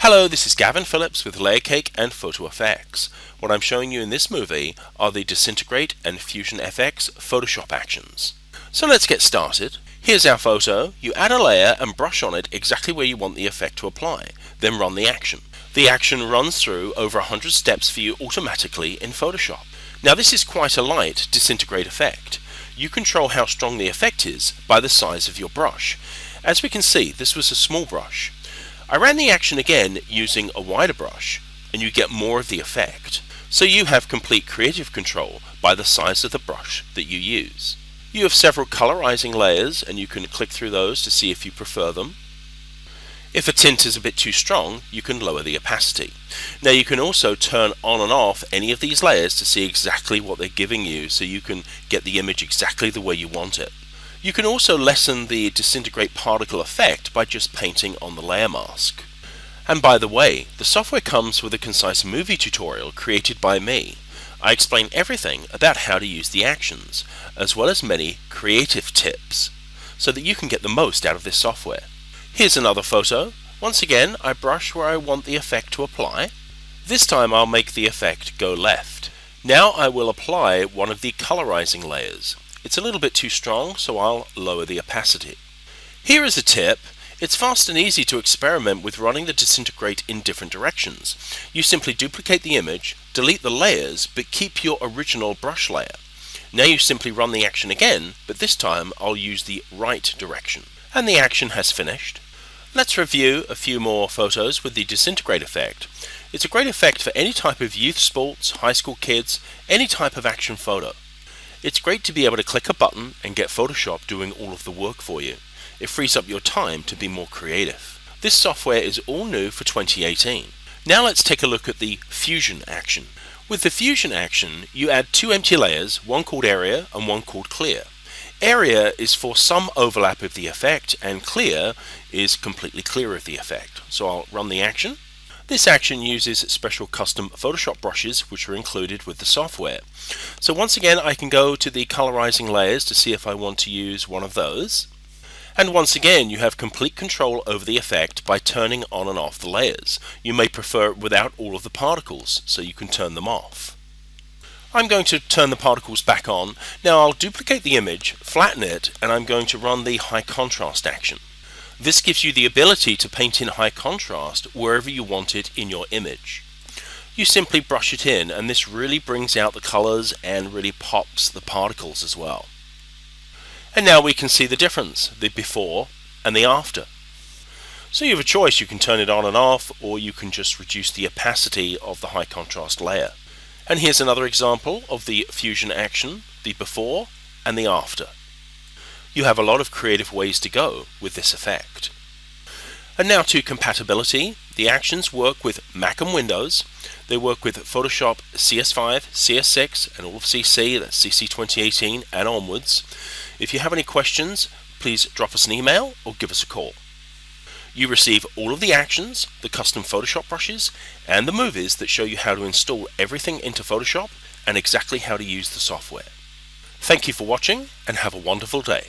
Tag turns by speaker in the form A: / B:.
A: Hello, this is Gavin Phillips with Layer Cake and Photo Effects. What I'm showing you in this movie are the Disintegrate and Fusion FX Photoshop actions. So let's get started. Here's our photo. You add a layer and brush on it exactly where you want the effect to apply, then run the action. The action runs through over 100 steps for you automatically in Photoshop. Now this is quite a light disintegrate effect. You control how strong the effect is by the size of your brush. As we can see, this was a small brush. I ran the action again using a wider brush, and you get more of the effect. So you have complete creative control by the size of the brush that you use. You have several colorizing layers, and you can click through those to see if you prefer them. If a tint is a bit too strong, you can lower the opacity. Now you can also turn on and off any of these layers to see exactly what they're giving you, so you can get the image exactly the way you want it. You can also lessen the disintegrate particle effect by just painting on the layer mask. And by the way, the software comes with a concise movie tutorial created by me. I explain everything about how to use the actions, as well as many creative tips, so that you can get the most out of this software. Here's another photo. Once again, I brush where I want the effect to apply. This time I'll make the effect go left. Now I will apply one of the colorizing layers. It's a little bit too strong, so I'll lower the opacity. Here is a tip. It's fast and easy to experiment with running the disintegrate in different directions. You simply duplicate the image, delete the layers, but keep your original brush layer. Now you simply run the action again, but this time I'll use the right direction. And the action has finished. Let's review a few more photos with the disintegrate effect. It's a great effect for any type of youth sports, high school kids, any type of action photo. It's great to be able to click a button and get Photoshop doing all of the work for you. It frees up your time to be more creative. This software is all new for 2018. Now let's take a look at the Fusion action. With the Fusion action, you add two empty layers, one called Area and one called Clear. Area is for some overlap of the effect, and Clear is completely clear of the effect. So I'll run the action. This action uses special custom Photoshop brushes which are included with the software. So once again I can go to the colorizing layers to see if I want to use one of those. And once again you have complete control over the effect by turning on and off the layers. You may prefer it without all of the particles, so you can turn them off. I'm going to turn the particles back on. Now I'll duplicate the image, flatten it, and I'm going to run the high contrast action. This gives you the ability to paint in high contrast wherever you want it in your image. You simply brush it in, and this really brings out the colors and really pops the particles as well. And now we can see the difference, the before and the after. So you have a choice. You can turn it on and off, or you can just reduce the opacity of the high contrast layer. And here's another example of the Fusion action, the before and the after. You have a lot of creative ways to go with this effect. And now to compatibility. The actions work with Mac and Windows. They work with Photoshop CS5, CS6, and all of CC, that's CC 2018 and onwards. If you have any questions, please drop us an email or give us a call. You receive all of the actions, the custom Photoshop brushes, and the movies that show you how to install everything into Photoshop and exactly how to use the software. Thank you for watching, and have a wonderful day.